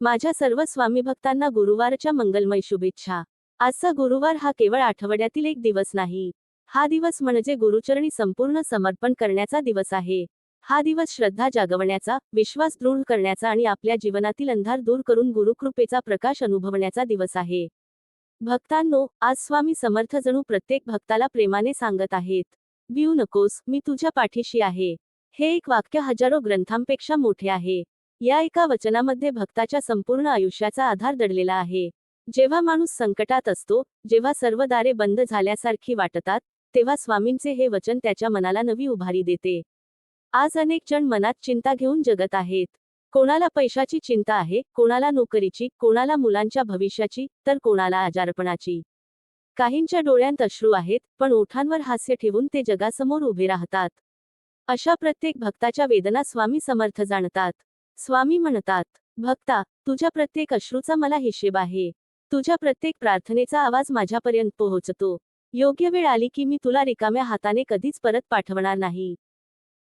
माझ्या सर्व स्वामी भक्तांना गुरुवारच्या मंगलमय शुभेच्छा। आजचा गुरुवार हा केवळ आठवड्यातील एक दिवस नाही। हा दिवस म्हणजे गुरुचरणी संपूर्ण समर्पण करण्याचा दिवस आहे। हा दिवस श्रद्धा जागवण्याचा, विश्वास दृढ करण्याचा आणि आपल्या जीवनातील अंधार दूर करून गुरुकृपेचा प्रकाश अनुभवण्याचा दिवस आहे। भक्तांनो, आज स्वामी समर्थ जणू प्रत्येक भक्ताला प्रेमाने सांगत आहेत, भिऊ नकोस, मी तुझ्या पाठीशी आहे। हे एक वाक्य हजारो ग्रंथांपेक्षा मोठे आहे। या एका वचनामध्ये भक्ताच्या संपूर्ण आयुष्याचा आधार दडलेला आहे। जेव्हा माणूस संकटात असतो, जेव्हा सर्व दारे बंद झाल्यासारखी वाटतात, तेव्हा स्वामींचे हे वचन त्याच्या मनाला नवी उभारी देते। आज अनेक जण मनात चिंता घेऊन जगत आहेत। कोणाला पैशाची चिंता आहे, कोणाला नोकरीची, कोणाला मुलांच्या भविष्याची, तर कोणाला आजारपणाची। काहींच्या डोळ्यांत अश्रू आहेत, पण ओठांवर हास्य ठेवून ते जगासमोर उभे राहतात। अशा प्रत्येक भक्ताच्या वेदना स्वामी समर्थ जाणतात। स्वामी म्हणतात, भक्ता, तुझ्या प्रत्येक अश्रूचा मला हिशेब आहे। तुझ्या प्रत्येक प्रार्थनेचा आवाज माझ्यापर्यंत पोहोचतो। योग्य वेळ आली की मी तुला रिकाम्या हाताने कधीच परत पाठवणार नाही।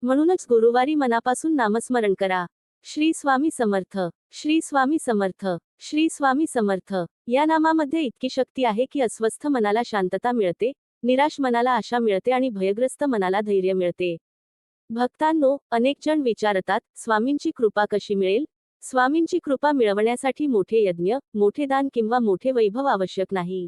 म्हणूनच गुरुवारी मनापासून नामस्मरण करा, श्री स्वामी समर्थ, श्री स्वामी समर्थ, श्री स्वामी समर्थ। या नामामध्ये इतकी शक्ती आहे की अस्वस्थ मनाला शांतता मिळते, निराश मनाला आशा मिळते आणि भयग्रस्त मनाला धैर्य मिळते। भक्तांनो, अनेक जण विचारतात, स्वामींची कृपा कशी मिळेल? स्वामींची कृपा मिळवण्यासाठी मोठे यज्ञ, मोठे दान किंवा मोठे वैभव आवश्यक नाही।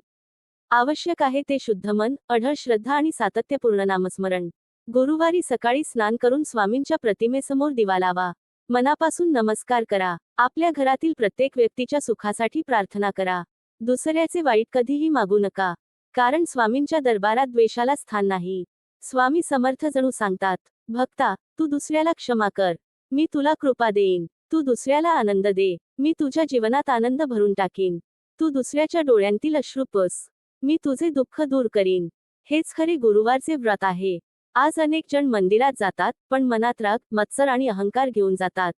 आवश्यक आहे ते शुद्ध मन, अढळ श्रद्धा आणि सातत्यपूर्ण नामस्मरण। गुरुवारी सकाळी स्नान करून स्वामींच्या प्रतिमेसमोर दिवा लावा। मनापासून नमस्कार करा। आपल्या घरातील प्रत्येक व्यक्तीच्या सुखासाठी प्रार्थना करा। दुसऱ्याचे वाईट कधीही मागू नका, कारण स्वामींच्या दरबारात द्वेषाला स्थान नाही। स्वामी समर्थ जणू सांगतात, भक्ता, तू दुसऱ्याला क्षमा कर, मी तुला कृपा देईन। तू दुसऱ्याला आनंद दे, मी तुझ्या जीवनात आनंद भरून टाकीन। तू दुसऱ्याच्या डोळ्यांतील अश्रू पुस, मी तुझे दुःख दूर करीन। हेच खरे गुरुवारचे व्रत आहे। आज अनेक जण मंदिरात जातात, पण मनात राग, मत्सर आणि अहंकार घेऊन जातात।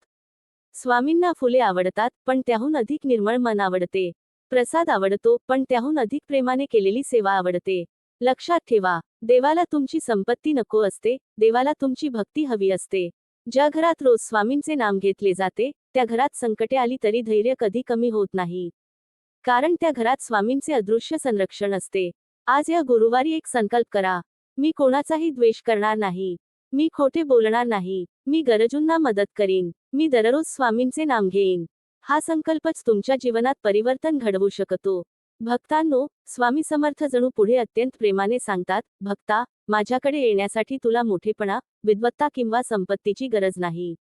स्वामींना फुले आवडतात, पण त्याहून अधिक निर्मळ मन आवडते। प्रसाद आवडतो, पण त्याहून अधिक प्रेमाने केलेली सेवा आवडते। लक्षात ठेवा, देवाला तुमची संपत्ती नको असते, देवाला तुमची भक्ती हवी असते। ज्या घरात रोज स्वामींचे नाम घेतले जाते, त्या घरात संकटे आली तरी धैर्य कधी कमी होत नाही, कारण त्या घरात स्वामींचे अदृश्य संरक्षण असते। आज या गुरुवारी एक संकल्प करा, मी कोणाचाही द्वेष करणार नाही, मी खोटे बोलणार नाही, मी गरजूंना मदत करीन, मी दररोज स्वामींचे नाम घेईन। हा संकल्पच तुमच्या जीवनात परिवर्तन घडवू शकतो। भक्तांनो, स्वामी समर्थ जणू पुढे अत्यंत प्रेमाने सांगतात, भक्ता, माझ्याकडे येण्यासाठी तुला मोठेपणा, विद्वत्ता किंवा संपत्तीची गरज नाही।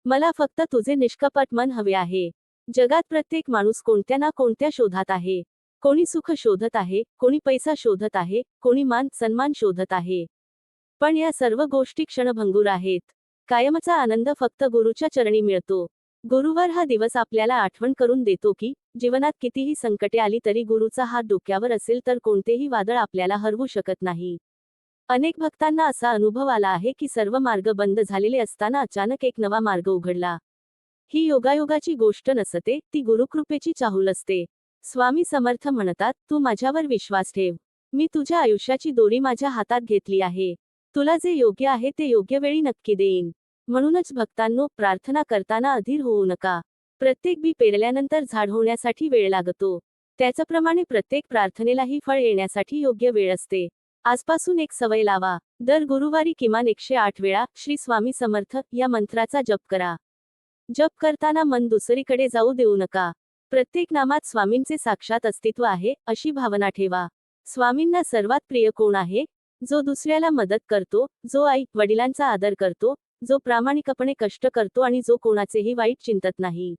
मला फक्त तुझे निष्कपट मन हवे आहे। जगात प्रत्येक माणूस कोणत्या ना कोणत्या शोधात आहे। कोणी सुख शोधत आहे, कोणी पैसा शोधत आहे, कोणी मान सन्मान शोधत आहे। पण या सर्व गोष्टी क्षणभंगूर आहेत। कायमचा आनंद फक्त गुरुच्या चरणी मिळतो। गुरुवार हा दिवस आपल्याला आठवण करून देतो की जीवनात कितीही संकटे आली तरी गुरुचा हात डोक्यावर असेल तर कोणतेही वादळ आपल्याला हरवू शकत नाही। अनेक भक्तांना असा अनुभव आला आहे की सर्व मार्ग बंद झालेले असताना अचानक एक नवा मार्ग उघडला। ही योगायोगाची गोष्ट नसते, ती गुरुकृपेची चाहूल असते। स्वामी समर्थ म्हणतात, तू माझ्यावर विश्वास ठेव, मी तुझ्या आयुष्याची दोरी माझ्या हातात घेतली आहे। तुला जे योग्य आहे ते योग्य वेळी नक्की देईन। म्हणूनच भक्तांनो, प्रार्थना करताना अधीर होऊ नका। प्रत्येक बी पेरल्यानंतर झाड होण्यासाठी वेळ लागतो, त्याचप्रमाणे प्रत्येक प्रार्थनेलाही फळ येण्यासाठी योग्य वेळ असते। आजपासून एक सवय लावा, दर गुरुवारी किमान 108 वेळा श्री स्वामी समर्थ या मंत्राचा जप करा। जप करताना मन दुसरीकडे जाऊ देऊ नका। प्रत्येक नामात स्वामींचे साक्षात अस्तित्व आहे, अशी भावना ठेवा। स्वामींना सर्वात प्रिय कोण आहे? जो दुसऱ्याला मदत करतो, जो आई वडिलांचा आदर करतो, जो प्रामाणिकपणे कष्ट करतो आणि जो कोणाचेही वाईट चिंतत नाही।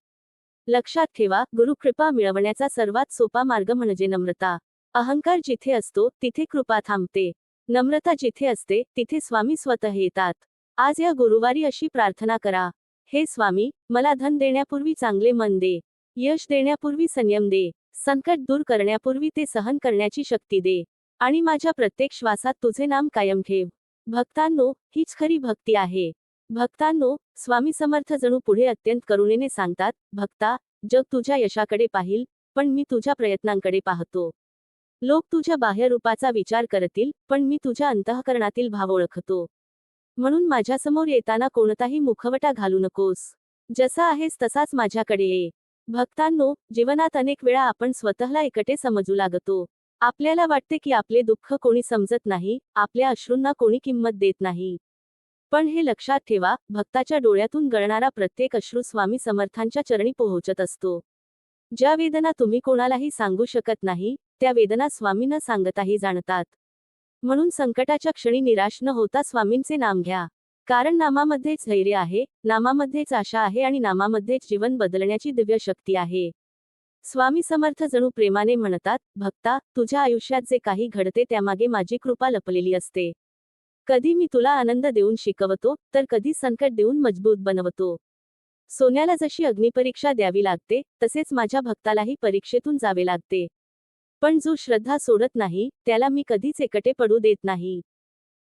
लक्षात ठेवा, गुरुकृपा मिळवण्याचा सर्वात सोपा मार्ग म्हणजे नम्रता। अहंकार जिथे असतो, तिथे कृपा थांबते। नम्रता जिथे असते, तिथे स्वामी स्वतः येतात। आज या गुरुवारी अशी प्रार्थना करा, हे स्वामी, मला धन देण्यापूर्वी चांगले मन दे, यश देण्यापूर्वी संयम दे, संकट दूर करण्यापूर्वी ते सहन करण्याची शक्ती दे, आणि माझ्या प्रत्येक श्वासात तुझे नाम कायम ठेव। भक्तांनो, हीच खरी भक्ती आहे। भक्तांनो, स्वामी समर्थ जणू पुढे अत्यंत करुणेने सांगतात, भक्ता, जग तुझ्या यशाकडे पाहिल, पण मी तुझ्या प्रयत्नांकडे पाहतो। लोक तुझ्या बाह्य रूपाचा विचार करतील, पण मी तुझ्या अंतःकरणातील भाव ओळखतो। म्हणून माझ्यासमोर येताना कोणताही मुखवटा घालू नकोस। जसा आहेस तसाच माझ्याकडे ये। भक्तांनो, जीवनात अनेक वेळा आपण स्वतःला एकटे समजू लागतो. आपल्याला वाटते की आपले दुःख कोणी समजत नाही, आपल्या अश्रूंना कोणी किंमत देत नाही. पण हे लक्षात ठेवा, भक्ताच्या डोळ्यातून गळणारा प्रत्येक अश्रू स्वामी समर्थांच्या चरणी पोहोचत असतो. ज्या वेदना तुम्ही कोणालाही सांगू शकत नाही, त्या वेदना स्वामी न सांगताही जाणतात. म्हणून संकटाच्या क्षणी निराश न होता स्वामींचे नाम घ्या. कारण नामामध्येच धैर्य आहे, नामामध्येच आशा आहे आणि नामामध्येच जीवन बदलण्याची दिव्य शक्ती आहे. स्वामी समर्थ जणू प्रेमाने म्हणतात, भक्ता, तुझ्या आयुष्यात जे काही घडते त्यामागे माझी कृपा लपलेली असते. कधी मी तुला आनंद देऊन शिकवतो, तर कधी संकट देऊन मजबूत बनवतो. सोन्याला जशी अग्निपरीक्षा द्यावी लागते, तसेच माझ्या भक्तालाही परीक्षेतून जावे लागते. पण जो श्रद्धा सोडत नाही, त्याला मी कधीच एकटे पडू देत नाही.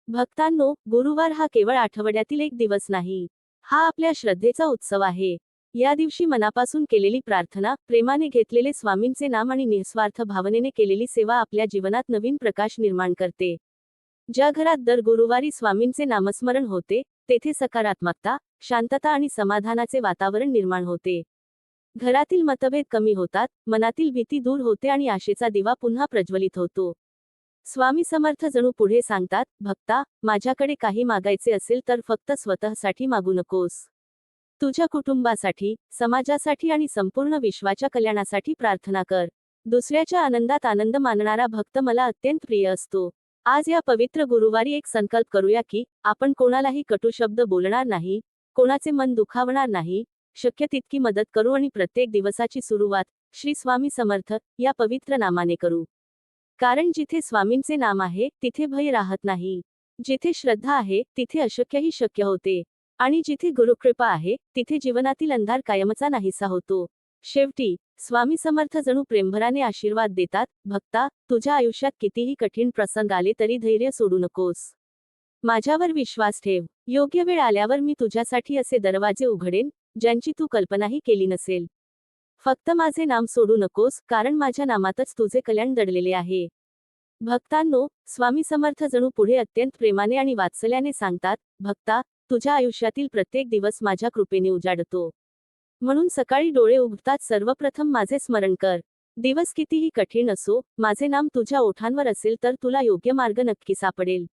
भक्तांनो, गुरुवार हा केवळ आठवड्यातील एक दिवस नाही. हा आपल्या श्रद्धेचा उत्सव आहे. या दिवशी मनापासून केलेली प्रार्थना, प्रेमाने घेतलेले स्वामींचे नाम आणि निस्वार्थ भावनेने केलेली सेवा आपल्या जीवनात नवीन प्रकाश निर्माण करते. ज्या घरात दर गुरुवारी स्वामींचे नामस्मरण होते, तेथे सकारात्मकता, शांतता आणि समाधानाचे वातावरण निर्माण होते. घरातील मतभेद कमी होतात, मनातील भीती दूर होते आणि आशेचा दिवा पुन्हा प्रज्वलित होतो. स्वामी समर्थ जणू पुढे सांगतात, भक्ता, माझ्याकडे काही मागायचे असेल तर फक्त स्वतःसाठी मागू नकोस. तुझ्या कुटुंबासाठी, समाजासाठी आणि संपूर्ण विश्वाच्या कल्याणासाठी प्रार्थना कर. दुसऱ्याच्या आनंदात आनंद मानणारा भक्त मला अत्यंत प्रिय असतो. आज या पवित्र गुरुवारी एक संकल्प करूया की आपण कोणालाही कटू शब्द बोलणार नाही, कोणाचे मन दुखावणार नाही, शक्य तितकी मदत करू आणि प्रत्येक दिवसाची सुरुवात श्री स्वामी समर्थ या पवित्र नामाने करू. कारण जिथे स्वामींचे नाम आहे, तिथे भय राहत नाही. जिथे श्रद्धा आहे, तिथे अशक्यही शक्य होते. आणि जिथे गुरुकृपा आहे, तिथे जीवनातील अंधार कायमचा नाहीसा होतो. शेवटी स्वामी समर्थ जणू प्रेमभराने आशीर्वाद देतात, भक्ता, तुझ्या आयुष्यात कितीही कठीण प्रसंग आले तरी धैर्य सोडू नकोस. माझ्यावर विश्वास ठेव. योग्य वेळ आल्यावर मी तुझ्यासाठी असे दरवाजे उघडेन, ज्यांची तू कल्पनाही केली नसेल. फक्त माझे नाम सोडू नकोस, कारण माझ्या नामातच तुझे कल्याण दडलेले आहे. भक्तांनो, स्वामी समर्थ जणू पुढे अत्यंत प्रेमाने आणि वात्सल्याने सांगतात, भक्ता, तुझ्या आयुष्यातील प्रत्येक दिवस माझ्या कृपेने उजाडतो. म्हणून सकाळी डोळे उघडताच सर्वप्रथम माझे स्मरण कर. दिवस कितीही कठीण असो, माझे नाम तुझ्या ओठांवर असेल तर तुला योग्य मार्ग नक्की सापडेल.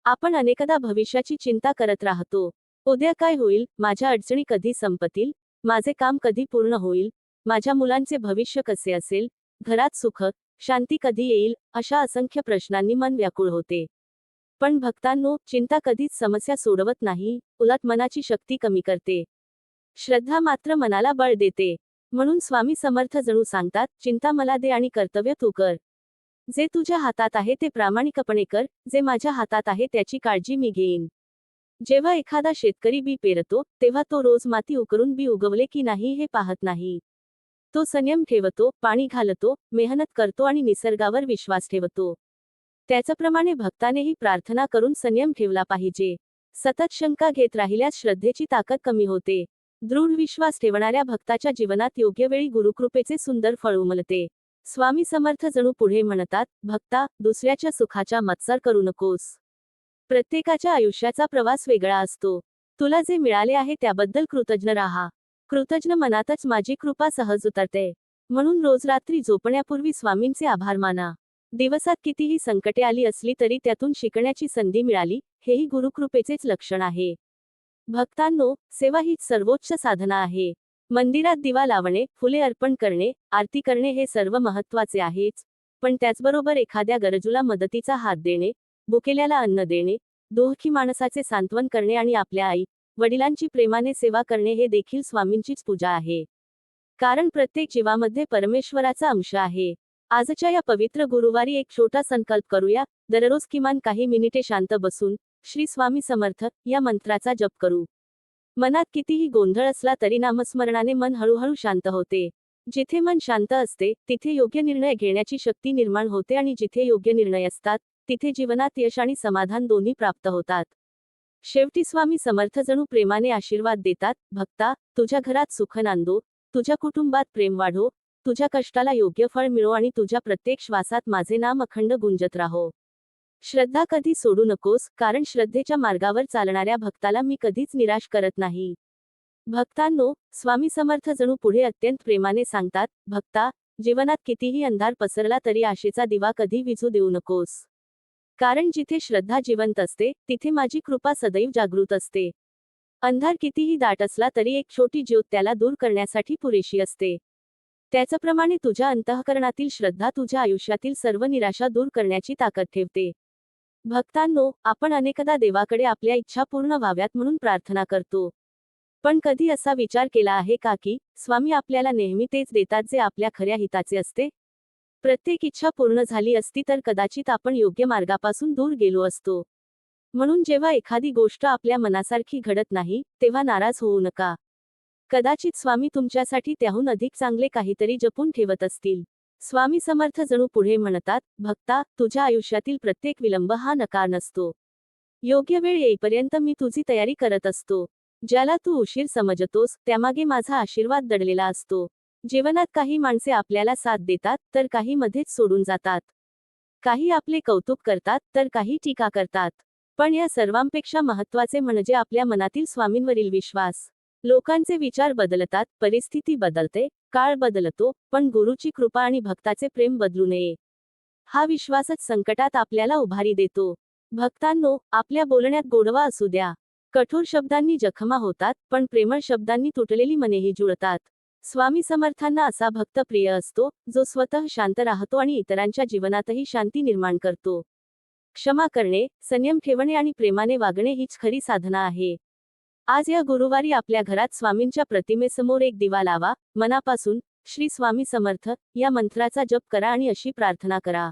आपण अनेकदा भविष्याची चिंता करत राहतो. उद्या काय होईल, माझ्या अडचणी कधी संपतील, माझे काम कधी पूर्ण होईल, माझ्या मुलांचे भविष्य कसे असेल, घरात सुख, शांती कधी येईल, अशा असंख्य प्रश्नांनी मन व्याकुळ होते. पण भक्तांनो, चिंता कधीच समस्या सोडवत नाही, उलट मनाची शक्ती कमी करते. श्रद्धा मात्र मनाला बळ देते. म्हणून स्वामी समर्थ जणू सांगतात, चिंता मला दे आणि कर्तव्य तू कर. जे तुझ्या हातात आहे ते प्रामाणिकपणे कर, जे माझ्या हातात आहे त्याची काळजी मी घेईन. जेव्हा एखादा शेतकरी बी पेरतो, तेव्हा तो रोज माती उकरून बी उगवले की नाही हे पाहत नाही. तो संयम ठेवतो, पाणी घालतो, मेहनत करतो आणि निसर्गावर विश्वास ठेवतो. त्याचप्रमाणे भक्तानेही प्रार्थना करून संयम ठेवला पाहिजे. सतत शंका घेत राहिल्यास श्रद्धेची ताकद कमी होते. दृढ विश्वास ठेवणाऱ्या भक्ताच्या जीवनात योग्य वेळी गुरुकृपेचे सुंदर फळ उमलते. स्वामी समर्थ जणू पुढे म्हणतात, भक्ता, दुसऱ्याच्या सुखाचा मत्सर करू नकोस. प्रत्येकाच्या आयुष्याचा प्रवास वेगळा असतो. तुला जे मिळाले आहे त्याबद्दल कृतज्ञ राहा. कृतज्ञ मनातच माझी कृपा सहज उतरते. म्हणून रोज रात्री झोपण्यापूर्वी स्वामींचे आभार माना. दिवसात कितीही संकटे आली असली तरी त्यातून शिकण्याची संधी मिळाली, हेही गुरुकृपेचेच लक्षण आहे. भक्तांनो, सेवा हीच सर्वोच्च साधना आहे. मंदिरात दिवा लावणे, फुले अर्पण करणे, आरती करणे हे सर्व महत्त्वाचे आहेच. पण त्याचबरोबर एखाद्या गरजूला मदतीचा हात देणे, भुकेल्याला अन्न देणे, दुःखी माणसाचे सांत्वन करणे आणि आपल्या आई वडिलांची प्रेमाने सेवा करणे हे देखील स्वामींचीच पूजा आहे. कारण प्रत्येक जीवामध्ये परमेश्वराचा अंश आहे. आजच्या या पवित्र गुरुवारी एक छोटा संकल्प करूया. दररोज किमान काही मिनिटे शांत बसून श्री स्वामी समर्थ या मंत्राचा जप करू. मनात कितीही गोंधळ असला तरी नामस्मरणाने मन हळूहळू शांत होते. जिथे मन शांत असते, तिथे योग्य निर्णय घेण्याची शक्ती निर्माण होते आणि जिथे योग्य निर्णय असतात, तिथे जीवनात यश आणि समाधान दोन्ही प्राप्त होतात. शेवटी स्वामी समर्थ जणू प्रेमाने आशीर्वाद देतात, भक्ता, तुझ्या घरात सुख नांदो, तुझ्या कुटुंबात प्रेम वाढो, तुझ्या कष्टाला योग्य फळ मिळो आणि तुझ्या प्रत्येक श्वासात माझे नाम अखंड गुंजत राहो. श्रद्धा कधी सोडू नकोस, कारण श्रद्धेच्या मार्गावर चालणाऱ्या भक्ताला मी कधीच निराश करत नाही. भक्तांनो, स्वामी समर्थ जणू पुढे अत्यंत प्रेमाने सांगतात, भक्ता, जीवनात कितीही अंधार पसरला तरी आशेचा दिवा कधी विझू देऊ नकोस. कारण जिथे श्रद्धा जिवंत असते, तिथे माझी कृपा सदैव जागृत असते. अंधार कितीही दाट असला तरी एक छोटी ज्योत त्याला दूर करण्यासाठी पुरेशी असते. त्याचप्रमाणे तुझ्या अंतःकरणातील श्रद्धा तुझ्या आयुष्यातील सर्व निराशा दूर करण्याची ताकद ठेवते. भक्तांनो, आपण अनेकदा देवाकडे आपल्या इच्छा पूर्ण व्हाव्यात म्हणून प्रार्थना करतो. पण कधी असा विचार केला आहे का की स्वामी आपल्याला नेहमी तेच देतात जे आपल्या खऱ्या हिताचे असते? प्रत्येक इच्छा पूर्ण झाली असती तर कदाचित आपण योग्य मार्गापासून दूर गेलो असतो. म्हणून जेव्हा एखादी गोष्ट आपल्या मनासारखी घडत नाही, तेव्हा नाराज होऊ नका. कदाचित स्वामी तुमच्यासाठी त्याहून अधिक चांगले काहीतरी जपून ठेवत असतील. स्वामी समर्थ जणू पुढे म्हणतात, भक्ता, तुझ्या आयुष्यातील प्रत्येक विलंब हा नकार नसतो. योग्य वेळ येईपर्यंत मी तुझी तयारी करत असतो. ज्याला तू उशीर समजतोस, त्यामागे माझा आशीर्वाद दडलेला असतो. जीवनात काही माणसे आपल्याला साथ देतात, तर काही मध्येच सोडून जातात. काही आपले कौतुक करतात, तर काही टीका करतात. पण या सर्वांपेक्षा महत्त्वाचे म्हणजे आपल्या मनातील स्वामींवरील विश्वास. लोकांचे विचार बदलतात, परिस्थिती बदलते, काळ बदलतो, पण गुरुची कृपा आणि भक्ताचे प्रेम बदलू नये. हा विश्वासच संकटात आपल्याला उभारी देतो. भक्तांनो, आपल्या बोलण्यात गोडवा असू द्या. कठोर शब्दांनी जखमा होतात, पण प्रेमळ शब्दांनी तुटलेली मनेही जुळतात. स्वामी समर्थांना असा भक्त प्रिय असतो, जो स्वतः शांत राहतो आणि इतरांच्या जीवनातही शांती निर्माण करतो. क्षमा करणे, संयम ठेवणे आणि प्रेमाने वागणे हीच खरी साधना आहे. आज या गुरुवारी आपल्या घरात स्वामींच्या प्रतिमेसमोर एक दिवा लावा, मनापासून श्री स्वामी समर्थ या मंत्राचा जप करा आणि अशी प्रार्थना करा.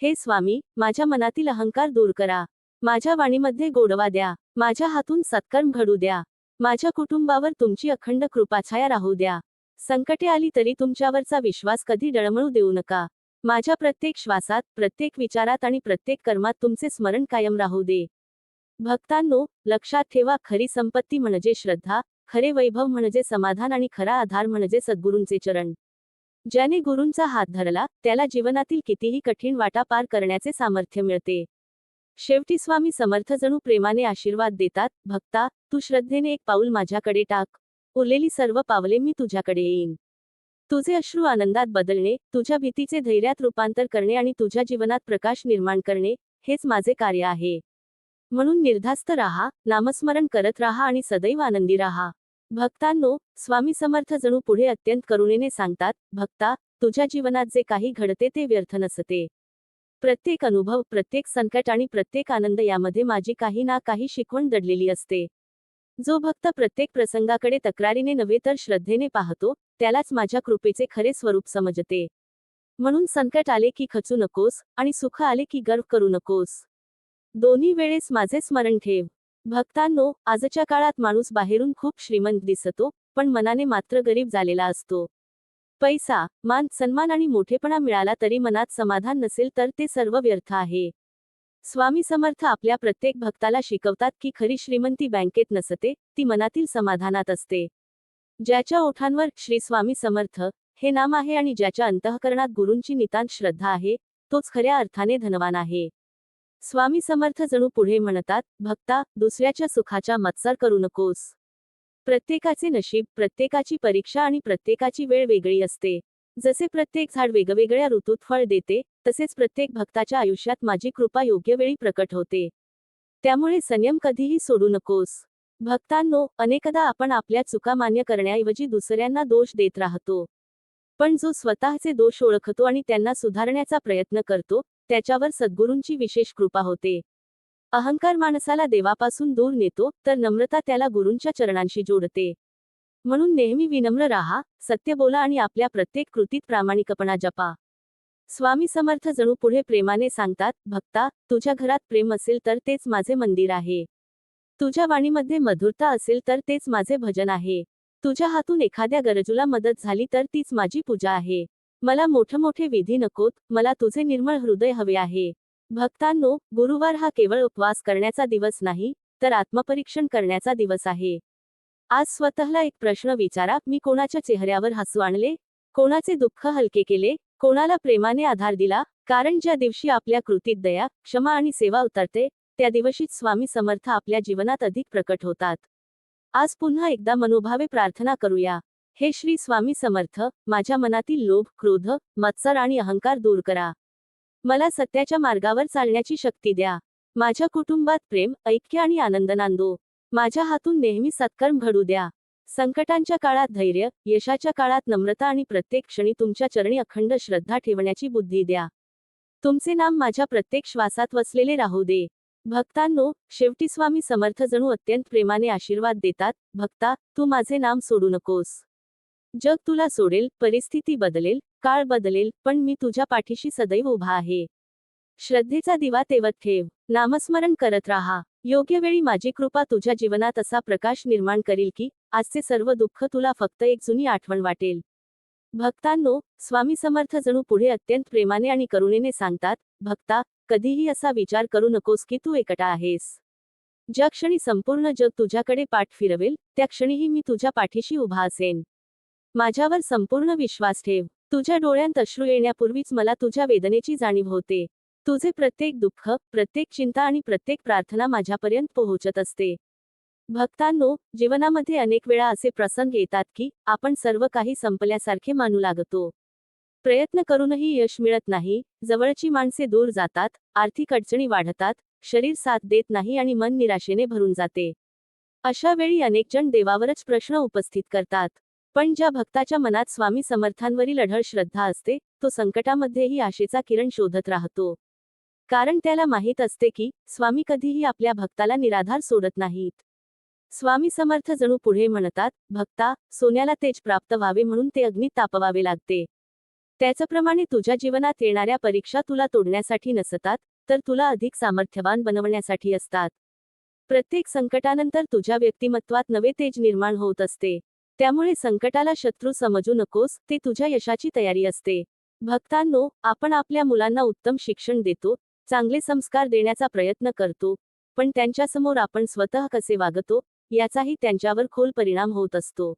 हे स्वामी, माझ्या मनातील अहंकार दूर करा. माझ्या वाणीमध्ये गोडवा द्या. माझ्या हातून सत्कर्म घडू द्या. माझ्या कुटुंबावर तुमची अखंड कृपाछाया राहू द्या. संकटे आली तरी तुमच्यावरचा विश्वास कधी डळमळू देऊ नका. माझ्या प्रत्येक श्वासात, प्रत्येक विचारात आणि प्रत्येक कर्मात तुमचे स्मरण कायम राहू दे. भक्तांनो, लक्षात ठेवा, खरी संपत्ती म्हणजे श्रद्धा, खरे वैभव म्हणजे समाधान आणि खरा आधार म्हणजे सद्गुरूंचे चरण. ज्याने गुरूंचा हात धरला, त्याला जीवनातील कितीही कठीण वाटा पार करण्याचे सामर्थ्य मिळते. शेवटी स्वामी समर्थ जणू प्रेमाने आशीर्वाद देतात, भक्ता, तू श्रद्धेने एक पाऊल माझ्याकडे टाक. उरलेली सर्व पावले मी तुझ्याकडे येईन. तुझे अश्रू आनंदात बदलणे, तुझ्या भीतीचे धैर्यात रूपांतर करणे आणि तुझ्या जीवनात प्रकाश निर्माण करणे, हेच माझे कार्य आहे. म्हणून निर्धास्त राहा, नामस्मरण करत राहा आणि सदैव आनंदी राहा. भक्तांनो, स्वामी समर्थ जणू पुढे अत्यंत करुणेने सांगतात, भक्ता, तुझ्या जीवनात जे काही घडते ते व्यर्थ नसते. प्रत्येक अनुभव, प्रत्येक संकट आणि प्रत्येक आनंद यामध्ये माझी काही ना काही शिकवण दडलेली असते. जो भक्त प्रत्येक प्रसंगाकडे तक्रारीने नव्हे तर श्रद्धेने पाहतो, त्यालाच माझ्या कृपेचे खरे स्वरूप समजते. म्हणून संकट आले की खचू नकोस, आणि सुख आले की गर्व करू नकोस. दोन्ही वेळेस माझे स्मरण ठेव. भक्तांनो, आजच्या काळात माणूस बाहेरून खूप श्रीमंत दिसतो, पण मनाने मात्र गरीब झालेला असतो. पैसा, मान, सन्मान आणि मोठेपणा मिळाला तरी मनात समाधान नसेल तर ते सर्व व्यर्थ आहे. स्वामी समर्थ आपल्या प्रत्येक भक्ताला शिकवतात की खरी श्रीमंती बँकेत नसते, ती मनातील समाधानात असते. ज्याच्या ओठांवर श्री स्वामी समर्थ हे नाम आहे आणि ज्याच्या अंतःकरणात गुरूंची नितांत श्रद्धा आहे, तोच खऱ्या अर्थाने धनवान आहे. स्वामी समर्थ जणू पुढे म्हणतात, भक्ता, दुसऱ्याच्या सुखाचा मत्सर करू नकोस. प्रत्येकाचे नशीब, प्रत्येकाची परीक्षा आणि प्रत्येकाची वेळ वेगळी असते. जसे प्रत्येक झाड वेगवेगळ्या ऋतूत फळ देते, तसेच प्रत्येक भक्ताच्या आयुष्यात माझी कृपा योग्य वेळी प्रकट होते. त्यामुळे संयम कधीही सोडू नकोस. भक्तांनो, अनेकदा आपण आपल्या चुका मान्य करण्याऐवजी दुसऱ्यांना दोष देत राहतो. पण जो स्वतःचे दोष ओळखतो आणि त्यांना सुधारण्याचा प्रयत्न करतो, त्याच्यावर सद्गुरूंची विशेष कृपा होते. अहंकार माणसाला देवापासून दूर नेतो, तर नम्रता त्याला गुरूंच्या चरणांशी जोडते. म्हणून नेहमी विनम्र राहा, सत्य बोला आणि आपल्या प्रत्येक कृतीत प्रामाणिकपणा जपा. स्वामी समर्थ जणू पुढे प्रेमाने सांगतात, भक्ता, तुझ्या घरात प्रेम असेल तर तेच माझे मंदिर आहे. तुझ्या वाणीमध्ये मधुरता असेल तर तेच माझे भजन आहे. तुझ्या हातून एखाद्या गरजूला मदत झाली तर तीच माझी पूजा आहे. मला मोठमोठे विधी नकोत, मला तुझे निर्मळ हृदय हवे आहे. भक्तांनो, गुरुवार हा केवळ उपवास करण्याचा दिवस नाही, तर आत्मपरीक्षण करण्याचा दिवस आहे. आज स्वतःला एक प्रश्न विचारा, मी कोणाच्या चेहऱ्यावर हसू आणले? कोणाचे दुःख हलके केले? कोणाला प्रेमाने आधार दिला? कारण ज्या दिवशी आपल्या कृतीत दया, क्षमा आणि सेवा उतरते, त्या दिवशीच स्वामी समर्थ आपल्या जीवनात अधिक प्रकट होतात. आज पुन्हा एकदा मनोभावे प्रार्थना करूया. हे श्री स्वामी समर्थ, माझ्या मनातील लोभ, क्रोध, मत्सर आणि अहंकार दूर करा. मला सत्याच्या मार्गावर चालण्याची शक्ती द्या. माझ्या कुटुंबात प्रेम, ऐक्य आणि आनंद नांदो. माझ्या हातून नेहमी सत्कर्म घडू द्या. संकटांच्या काळात धैर्य, यशाच्या काळात नम्रता आणि प्रत्येक क्षणी तुमच्या चरणी अखंड श्रद्धा ठेवण्याची बुद्धी द्या. तुमचे नाम माझ्या प्रत्येक श्वासात वसलेले राहू दे. भक्तांनो, शेवटी स्वामी समर्थ जणू अत्यंत प्रेमाने आशीर्वाद देतात. भक्ता, तू माझे नाम सोडू नकोस. जग तुला सोडेल, परिस्थिती बदलेल, काळ बदलेल, पण मी तुझ्या पाठीशी सदैव उभा आहे. श्रद्धेचा दिवा तेवत ठेव. नामस्मरण करत राहा. योग्य वेळी माझी कृपा तुझ्या जीवनात असा प्रकाश निर्माण करील की आजचे सर्व दुःख तुला फक्त एक जुनी आठवण वाटेल. भक्तांनो, स्वामी समर्थ जणू पुढे अत्यंत प्रेमाने आणि करुणेने सांगतात, भक्ता, कधीही असा विचार करू नकोस की तू एकटा आहेस. ज्या क्षणी संपूर्ण जग तुझ्याकडे पाठ फिरवेल, त्या क्षणीही मी तुझ्या पाठीशी उभा असेन. माझ्यावर संपूर्ण विश्वास ठेव. तुझ्या डोळ्यांत अश्रू येण्यापूर्वीच मला तुझ्या वेदनेची जाणीव होते. तुझे प्रत्येक दुःख, प्रत्येक चिंता आणि प्रत्येक प्रार्थना माझ्यापर्यंत पोहोचत असते. भक्तांनो, जीवनामध्ये अनेक वेळा असे प्रसंग येतात की आपण सर्व काही संपल्यासारखे मानू लागतो. प्रयत्न करूनही यश मिळत नाही, जवळची माणसे दूर जातात, आर्थिक अडचणी वाढतात, शरीर साथ देत नाही आणि मन निराशेने भरून जाते. अशा वेळी अनेक जण देवावरच प्रश्न उपस्थित करतात. पण ज्या भक्ताच्या मनात स्वामी समर्थांवरील अढळ श्रद्धा असते, तो संकटामध्येही आशेचा किरण शोधत राहतो. कारण त्याला माहीत असते की स्वामी कधीही आपल्या भक्ताला निराधार सोडत नाहीत. स्वामी समर्थ जणू पुढे म्हणतात, भक्ता, सोन्याला तेज प्राप्त व्हावे म्हणून ते अग्नीत तापवावे लागते. त्याचप्रमाणे तुझ्या जीवनात येणाऱ्या परीक्षा तुला तोडण्यासाठी नसतात, तर तुला अधिक सामर्थ्यवान बनवण्यासाठी असतात. प्रत्येक संकटानंतर तुझ्या व्यक्तिमत्वात नवे तेज निर्माण होत असते. त्यामुळे संकटाला शत्रू समजू नकोस, ते तुझ्या यशाची तयारी असते. भक्तांनो, आपण आपल्या मुलांना उत्तम शिक्षण देतो, चांगले संस्कार देण्याचा प्रयत्न करतो, पण त्यांच्यासमोर आपण स्वतः कसे वागतो, याचाही त्यांच्यावर खोल परिणाम होत असतो.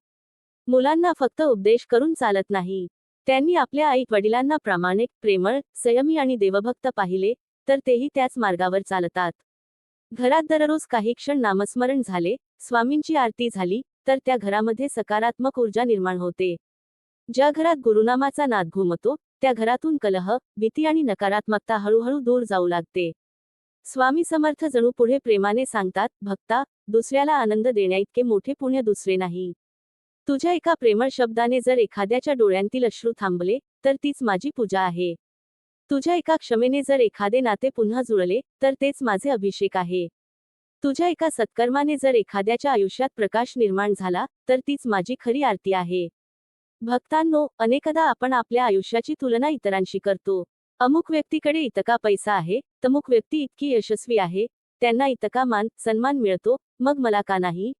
मुलांना फक्त उपदेश करून चालत नाही. त्यांनी आपल्या आई वडिलांना प्रामाणिक, प्रेमळ, संयमी आणि देवभक्त पाहिले, तर तेही त्याच मार्गावर चालतात. घरात दररोज काही क्षण नामस्मरण झाले, स्वामींची आरती झाली, तर त्या घरामध्ये सकारात्मक ऊर्जा निर्माण होते. ज्या घरात गुरुनामाचा नाद घुमतो, त्या घरातून कलह, भीती आणि नकारात्मकता हळूहळू दूर जाऊ लागते. स्वामी समर्थ जणू पुढे प्रेमाने सांगतात, भक्ता, दुसऱ्याला आनंद देण्याइतके मोठे पुण्य दुसरे नाही. तुझ्या एका प्रेमळ शब्दाने जर एखाद्याच्या डोळ्यांतील अश्रू थांबले, तर तीच माझी पूजा आहे. तुझ्या एका क्षमेने जर एखादे नाते पुन्हा जुळले, तर तेच माझे अभिषेक आहे. तुझ्या एका सत्कर्माने जर एखाद्याच्या आयुष्यात प्रकाश निर्माण झाला, तर तीच माझी खरी आरती आहे. भक्तांनो, अनेकदा आपण आपल्या आयुष्याची तुलना इतरांशी करतो. अमुक व्यक्तीकडे इतका पैसा आहे, तमुक व्यक्ती इतकी यशस्वी आहे, त्यांना इतका मान, सन्मान मिळतो, मग मला का नाही?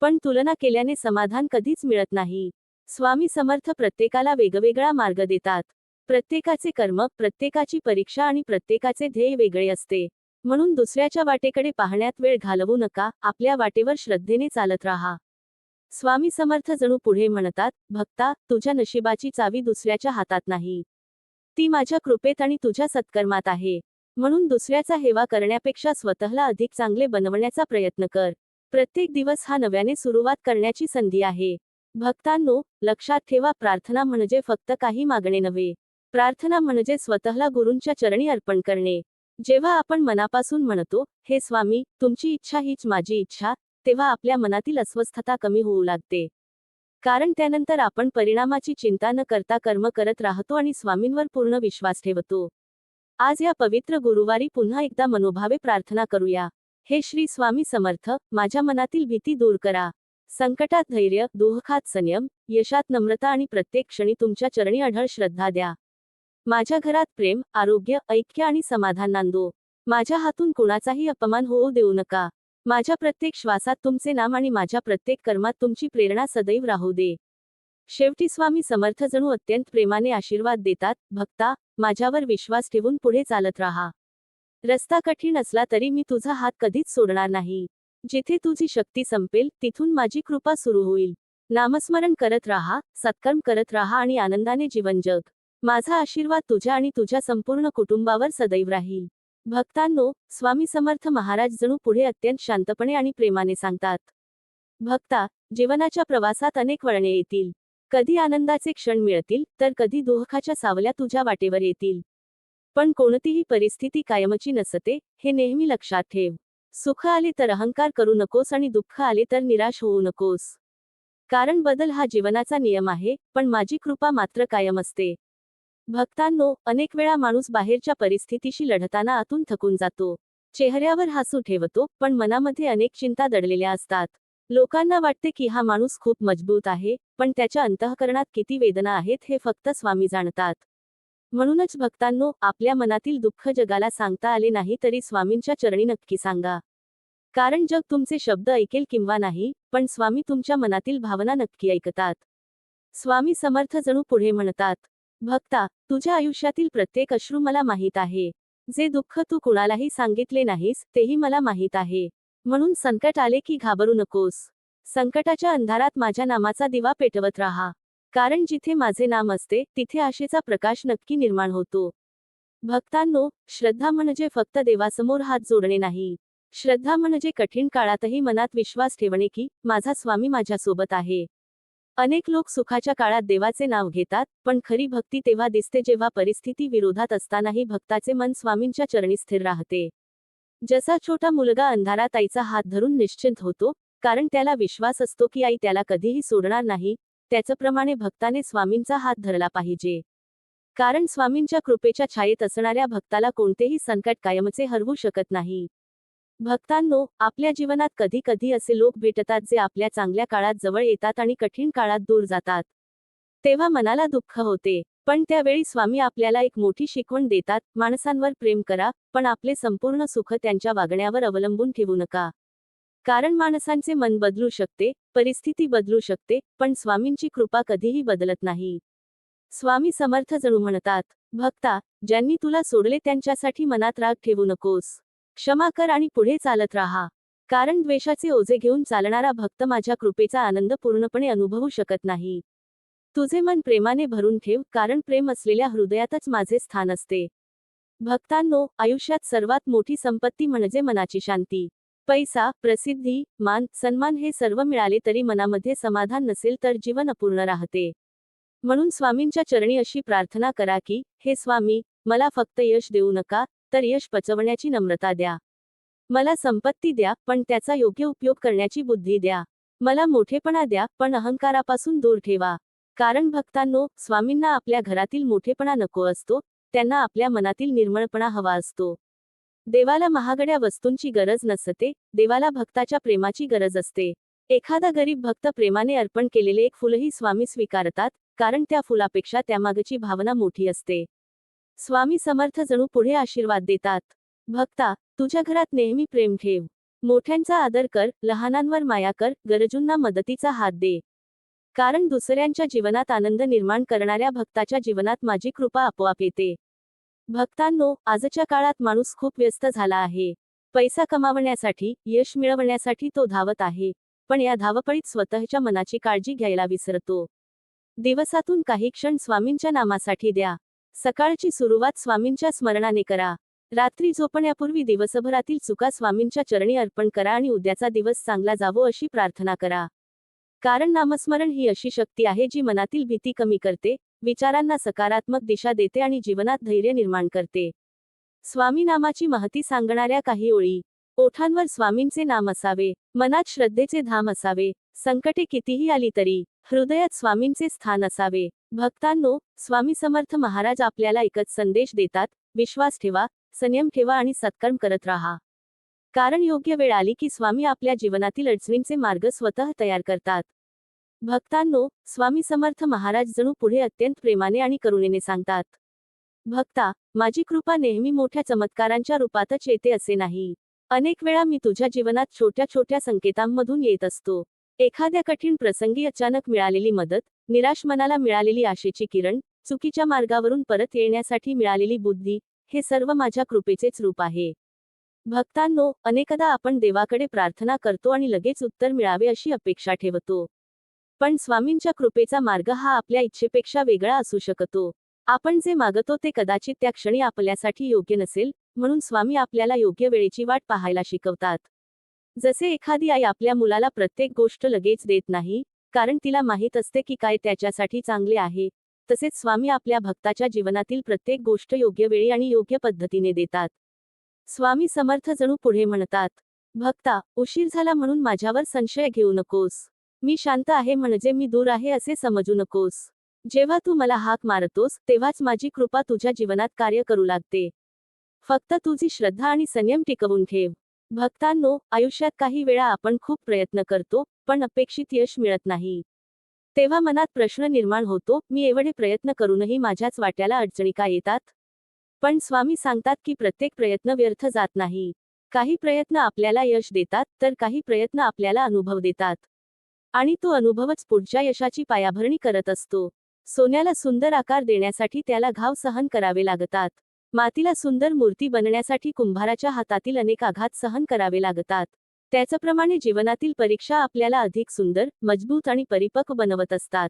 पण तुलना केल्याने समाधान कधीच मिळत नाही. स्वामी समर्थ प्रत्येकाला वेगवेगळा मार्ग देतात. प्रत्येकाचे कर्म, प्रत्येकाची परीक्षा आणि प्रत्येकाचे ध्येय वेगळे असते. म्हणून दुसऱ्याच्या वाटेकडे पाहण्यात वेळ घालवू नका, आपल्या वाटेवर श्रद्धेने चालत राहा. स्वामी समर्थ जणू पुढे म्हणतात, भक्ता, तुझ्या नशिबाची चावी दुसऱ्याच्या हातात नाही. ती माझ्या कृपेत आणि तुझ्या सत्कर्मात आहे. म्हणून दुसऱ्याचा हेवा करण्यापेक्षा स्वतःला अधिक चांगले बनवण्याचा प्रयत्न कर. प्रत्येक दिवस हा नव्याने सुरुवात करण्याची संधी आहे. भक्तांनो, लक्षात ठेवा, प्रार्थना म्हणजे फक्त काही मागणे नव्हे. प्रार्थना म्हणजे स्वतःला गुरूंच्या चरणी अर्पण करणे. जेव्हा आपण मनापासून म्हणतो, हे स्वामी, तुमची इच्छा हीच माझी इच्छा, तेव्हा आपल्या मनातील अस्वस्थता कमी होऊ लागते. कारण त्यानंतर आपण परिणामाची चिंता न करता कर्म करत राहतो आणि स्वामींवर पूर्ण विश्वास ठेवतो. आज या पवित्र गुरुवारी पुन्हा एकदा मनोभावे प्रार्थना करूया. हे श्री स्वामी समर्थ, माझ्या मनातील भीती दूर करा. संकटात धैर्य, दुःखात संयम, यशात नम्रता आणि प्रत्येक क्षणी तुमच्या चरणी अढळ श्रद्धा द्या. माझ्या घरात प्रेम, आरोग्य, ऐक्य आणि समाधान नांदो. माझ्या हातून कुणाचाही अपमान होऊ देऊ नका. माझ्या प्रत्येक श्वासात तुमचे नाम आणि माझ्या प्रत्येक कर्मात तुमची प्रेरणा सदैव राहू दे. शेवटी स्वामी समर्थ जणू अत्यंत प्रेमाने आशीर्वाद देतात, भक्ता, माझ्यावर विश्वास ठेवून पुढे चालत राहा. रस्ता कठीण असला तरी मी तुझा हात कधीच सोडणार नाही. जिथे तुझी शक्ती संपेल, तिथून माझी कृपा सुरू होईल. नामस्मरण करत राहा, सत्कर्म करत राहा आणि आनंदाने जीवन जग. माझा आशीर्वाद तुझ्या आणि तुझ्या संपूर्ण कुटुंबावर सदैव राहील. भक्तांनो, स्वामी समर्थ महाराज जणू पुढे अत्यंत शांतपणे आणि प्रेमाने सांगतात, भक्ता, जीवनाच्या प्रवासात अनेक वळणे येतील. कधी आनंदाचे क्षण मिळतील, तर कधी दुःखाच्या सावल्या तुझ्या वाटेवर येतील. पण कोणतीही परिस्थिती कायमची नसते, हे नेहमी लक्षात ठेव. सुख आले तर अहंकार करू नकोस आणि दुःख आले तर निराश होऊ नकोस. कारण बदल हा जीवनाचा नियम आहे, पण माझी कृपा मात्र कायम असते. भक्तांनो, अनेक वेळा माणूस बाहेरच्या परिस्थितीशी लढताना आतून थकून जातो. चेहऱ्यावर हसू ठेवतो, पण मनामध्ये अनेक चिंता दडलेल्या असतात. लोकांना वाटते की हा माणूस खूप मजबूत आहे, पण त्याच्या अंतःकरणात किती वेदना आहेत हे फक्त स्वामी जाणतात. म्हणूनच भक्तांनो, आपल्या मनातील दुःख जगाला सांगता आले नाही तरी स्वामींच्या चरणी नक्की सांगा. कारण जग तुमचे शब्द ऐकेल किंवा नाही, पण स्वामी तुमच्या मनातील भावना नक्की ऐकतात. स्वामी समर्थ जणू पुढे म्हणतात, भक्ता, तुझ्या आयुष्यातील प्रत्येक अश्रू मला माहीत आहे. जे दुःख तू कुणालाही सांगितले नाहीस, तेही मला माहीत आहे. म्हणून संकट आले की घाबरू नकोस. संकटाच्या अंधारात माझ्या नामाचा दिवा पेटवत राहा. कारण जिथे माझे नाम असते, तिथे आशेचा प्रकाश नक्की निर्माण होतो. भक्तांनो, श्रद्धा म्हणजे फक्त देवासमोर हात जोडणे नाही. श्रद्धा म्हणजे कठीण काळातही मनात विश्वास ठेवणे की माझा स्वामी माझ्यासोबत आहे. अनेक लोक सुखाच्या काळात देवाचे नाव घेतात, पण खरी भक्ती तेव्हा दिसते जेव्हा परिस्थिती विरोधात असतानाही भक्ताचे मन स्वामींच्या चरणी स्थिर राहते. जसा छोटा मुलगा अंधारात आईचा हात धरून निश्चिंत होतो, कारण त्याला विश्वास असतो की आई त्याला कधीही सोडणार नाही, त्याचप्रमाणे भक्ताने स्वामींचा हात धरला पाहिजे. कारण स्वामींच्या कृपेच्या छायेत असणाऱ्या भक्ताला कोणतेही संकट कायमचे हरवू शकत नाही. भक्तांनो, आपल्या जीवनात कधी कधी असे लोक भेटतात जे आपल्या चांगल्या काळात जवळ येतात आणि कठीण काळात दूर जातात. तेव्हा मनाला दुःख होते. पण त्यावेळी स्वामी आपल्याला एक मोठी शिकवण देतात, माणसांवर प्रेम करा, पण आपले संपूर्ण सुख त्यांच्या वागण्यावर अवलंबून ठेवू नका. कारण माणसांचे मन बदलू शकते, परिस्थिती बदलू शकते, पण स्वामींची कृपा कधीही बदलत नाही. स्वामी समर्थ जणू म्हणतात, भक्ता, ज्यांनी तुला सोडले त्यांच्यासाठी मनात राग ठेवू नकोस. क्षमा कर आणि पुढे चालत राहा. कारण द्वेषाचे ओझे घेऊन चालणारा भक्त माझ्या कृपेचा आनंद पूर्णपणे अनुभवू शकत नाही. तुझे मन प्रेमाने भरून ठेव, कारण प्रेम असलेल्या हृदयातच माझे स्थान असते. भक्तांनो, आयुष्यात सर्वात मोठी संपत्ती म्हणजे मनाची शांती. पैसा, प्रसिद्धी, मान, सन्मान हे सर्व मिळाले तरी मनामध्ये समाधान नसेल तर जीवन अपूर्ण राहते. म्हणून स्वामींच्या चरणी अशी प्रार्थना करा की, हे स्वामी, मला फक्त यश देऊ नका, तर यश पचवण्याची नम्रता द्या. मला संपत्ती द्या, पण त्याचा योग्य उपयोग करण्याची बुद्धी द्या. मला मोठेपणा द्या, पण अहंकारापासून दूर ठेवा. कारण भक्तांनो, स्वामींना आपल्या घरातील मोठेपणा नको असतो, त्यांना आपल्या मनातील निर्मळपणा हवा असतो. देवाला महागड्या वस्तूंची गरज नसते, देवाला भक्ताच्या प्रेमाची गरज असते. एखादा गरीब भक्त प्रेमाने अर्पण केलेले एक फुलही स्वामी स्वीकारतात, कारण त्या फुलापेक्षा त्यामागची भावना मोठी असते. स्वामी समर्थ जणू पुढे आशीर्वाद देतात, भक्ता, तुझ्या घरात नेहमी प्रेम ठेव. मोठ्यांचा आदर कर, लहानांवर माया कर, गरजूंना मदतीचा हात दे. कारण दुसऱ्यांच्या जीवनात आनंद निर्माण करणाऱ्या भक्ताच्या जीवनात माझी कृपा आपोआप येते. भक्तांनो, आजच्या काळात माणूस खूप व्यस्त झाला आहे. पैसा कमावण्यासाठी, यश मिळवण्यासाठी तो धावत आहे. पण या धावपळीत स्वतःच्या मनाची काळजी घ्यायला विसरतो. दिवसातून काही क्षण स्वामींच्या नामासाठी द्या. सकाळची सुरुवात स्वामींच्या स्मरणाने करा. रात्री झोपण्यापूर्वी दिवसभरातील चुका स्वामींच्या चरणी अर्पण करा आणि उद्याचा दिवस चांगला जावो अशी प्रार्थना करा. कारण नामस्मरण ही अशी शक्ती आहे जी मनातील भीती कमी करते, विचारांना सकारात्मक दिशा देते आणि जीवनात धैर्य निर्माण करते. स्वामी नामाची महती सांगणाऱ्या काही ओळी. ओठांवर स्वामींचे नाम असावे, मनात श्रद्धेचे धाम असावे, संकटे कितीही आली तरी हृदयात स्वामींचे स्थान असावे. भक्तांनो, स्वामी समर्थ महाराज आपल्याला एकच संदेश देतात, विश्वास ठेवा, संयम ठेवा आणि सत्कर्म करत राहा. कारण योग्य वेळ आली की स्वामी आपल्या जीवनातील अडचणींचे मार्ग स्वतः तयार करतात. भक्तांनो, स्वामी समर्थ महाराज जणू पुढे अत्यंत प्रेमाने आणि करुणेने सांगतात, भक्ता, माझी कृपा नेहमी मोठ्या चमत्कारांच्या रूपातच येते असे नाही. अनेक वेळा मी तुझ्या जीवनात छोट्या छोट्या संकेतांमधून येत असतो. एखाद्या कठीण प्रसंगी अचानक मिळालेली मदत, निराश मनाला मिळालेली आशेची किरण, चुकीच्या मार्गावरून परत येण्यासाठी मिळालेली बुद्धी, हे सर्व माझ्या कृपेचेच रूप आहे. भक्तांनो, अनेकदा आपण देवाकडे प्रार्थना करतो आणि लगेच उत्तर मिळावे अशी अपेक्षा ठेवतो. पण स्वामींच्या कृपेचा मार्ग हा आपल्या इच्छेपेक्षा वेगळा असू शकतो. आपण जे मागतो ते कदाचित त्या क्षणी आपल्यासाठी योग्य नसेल, म्हणून स्वामी आपल्याला योग्य वेळेची वाट पाहायला शिकवतात. जसे एखादी आई आपल्या मुलाला प्रत्येक गोष्ट लगेच देत नाही, कारण तिला माहीत असते की काय त्याच्यासाठी चांगले आहे, तसेच स्वामी आपल्या भक्ताच्या जीवनातील प्रत्येक गोष्ट योग्य वेळी आणि योग्य पद्धतीने देतात. स्वामी समर्थ जणू पुढे म्हणतात, भक्ता, उशीर झाला म्हणून माझ्यावर संशय घेऊ नकोस. मी शांत आहे म्हणजे मी दूर आहे असे समजू नकोस. जेव्हा तू मला हाक मारतोस तेव्हाच माझी कृपा तुझ्या जीवनात कार्य करू लागते. फक्त तुझी श्रद्धा आणि संयम टिकवून ठेव. भक्तांनो, आयुष्यात काही वेळा आपण खूप प्रयत्न करतो, पण अपेक्षित यश मिळत नाही. तेव्हा मनात प्रश्न निर्माण होतो, मी एवढे प्रयत्न करूनही माझ्याच वाट्याला अडचणी का येतात? पण स्वामी सांगतात की प्रत्येक प्रयत्न व्यर्थ जात नाही. काही प्रयत्न आपल्याला यश देतात, तर काही प्रयत्न आपल्याला अनुभव देतात. आणि तो अनुभवच पुढच्या यशाची पायाभरणी करत असतो. सोन्याला सुंदर आकार देण्यासाठी त्याला घाव सहन करावे लागतात. मातीला सुंदर मूर्ती बनण्यासाठी कुंभाराच्या हातातील अनेक आघात सहन करावे लागतात. त्याचप्रमाणे जीवनातील परीक्षा आपल्याला अधिक सुंदर, मजबूत आणि परिपक्व बनवत असतात.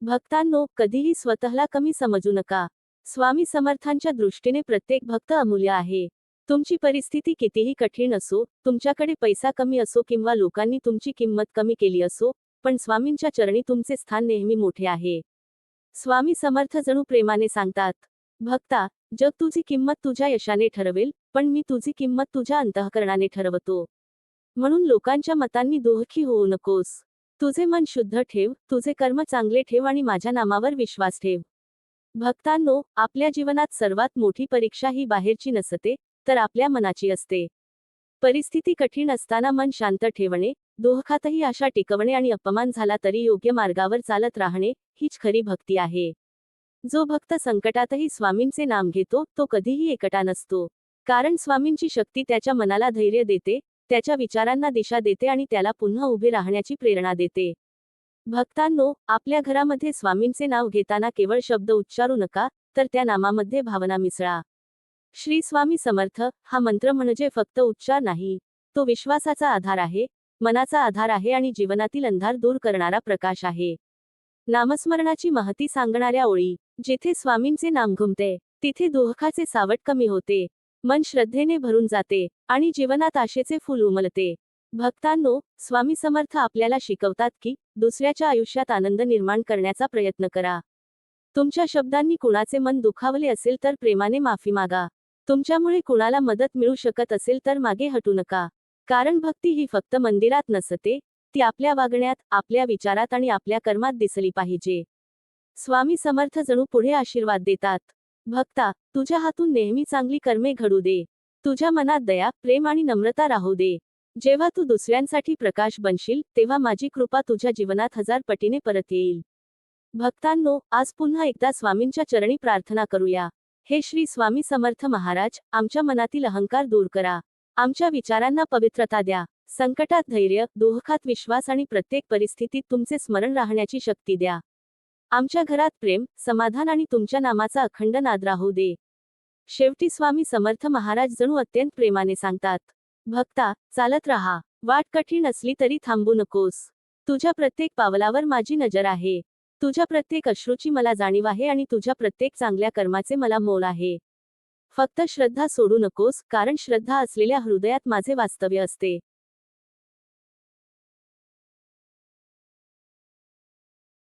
भक्तांनो, कधीही स्वतःला कमी समजू नका. स्वामी समर्थांच्या दृष्टीने प्रत्येक भक्त अमूल्य आहे. तुमची परिस्थिती कितीही कठीण असो, तुमच्याकडे पैसा कमी असो किंवा लोकांनी तुमची किंमत कमी केली असो, पण स्वामींच्या चरणी तुमचे स्थान नेहमी मोठे आहे. स्वामी समर्थ जणू प्रेमाने सांगतात, भक्ता, जग तुझी किंमत तुझ्या यशाने ठरवेल, पण मी तुझी किंमत तुझ्या अंतःकरणाने ठरवतो. म्हणून लोकांच्या मतांनी दुःखी होऊ नकोस. तुझे मन शुद्ध ठेव, तुझे कर्म चांगले ठेव आणि माझ्या नामावर विश्वास ठेव. भक्तांनो, आपल्या जीवनात सर्वात मोठी परीक्षा ही बाहेरची नसते, तर आपल्या मनाची असते. परिस्थिती कठीण असताना मन शांत ठेवणे, दुःखातही आशा टिकवणे आणि अपमान झाला तरी योग्य मार्गावर चालत राहणे, हीच खरी भक्ती आहे. जो भक्त संकटातही स्वामींचे नाम घेतो, तो कधीही एकटा नसतो. कारण स्वामींची शक्ती त्याच्या मनाला धैर्य देते, त्याच्या विचारांना दिशा देते आणि त्याला पुन्हा उभे राहण्याची प्रेरणा देते. भक्तांनो, आपल्या घरामध्ये स्वामींचे नाव घेताना केवळ शब्द उच्चारू नका, तर त्या नामामध्ये भावना मिसळा. श्री स्वामी समर्थ हा मंत्र म्हणजे फक्त उच्चार नाही, तो विश्वासाचा आधार आहे, मनाचा आधार आहे आणि जीवनातील अंधार दूर करणारा प्रकाश आहे. नामस्मरणाची महती सांगणाऱ्या ओळी, जिथे स्वामींचे नाम घुमते, तिथे दुःखाचे सावट कमी होते, मन श्रद्धेने भरून जाते आणि जीवनात आशेचे फूल उमलते. भक्तांनो, स्वामी समर्थ आपल्याला शिकवतात की दुसऱ्याच्या आयुष्यात आनंद निर्माण करण्याचा प्रयत्न करा. तुमच्या शब्दांनी कुणाचे मन दुखावले असेल तर प्रेमाने माफी मागा. तुमच्यामुळे कुणाला मदत मिळू शकत असेल तर मागे हटू नका. कारण भक्ती ही फक्त मंदिरात नसते, ती आपल्या वागण्यात, आपल्या विचारात आणि आपल्या कर्मात दिसली पाहिजे. स्वामी समर्थ जणू पुढे आशीर्वाद देतात, भक्ता, तुझ्या हातून नेहमी चांगली कर्मे घडू दे. तुझ्या मनात दया, प्रेम आणि नम्रता राहू दे. जेव्हा तू दुसऱ्यांसाठी प्रकाश बनशील, तेव्हा माझी कृपा तुझ्या जीवनात 1000 पटीने परत येईल. भक्तांनो, आज पुन्हा एकदा स्वामींच्या चरणी प्रार्थना करूया. हे श्री स्वामी समर्थ महाराज, आमच्या मनातील अहंकार दूर करा. आमच्या विचारांना पवित्रता द्या. संकटात धैर्य, दुःखात विश्वास आणि प्रत्येक परिस्थितीत तुमचे स्मरण राहण्याची शक्ती द्या. आमच्या घरात प्रेम, समाधान आणि तुमच्या नामाचा अखंड नाद राहू दे. शेवटी स्वामी समर्थ महाराज जणू अत्यंत प्रेमाने सांगतात, भक्ता, चालत राहा. वाट कठीण असली तरी थांबू नकोस. तुझ्या प्रत्येक पावलावर माझी नजर आहे. तुझ्या प्रत्येक अश्रूची मला जाणीव आहे आणि तुझ्या प्रत्येक चांगल्या कर्माचे मला मोल आहे. फक्त श्रद्धा सोडू नकोस, कारण श्रद्धा असलेल्या हृदयात माझे वास्तव्य असते.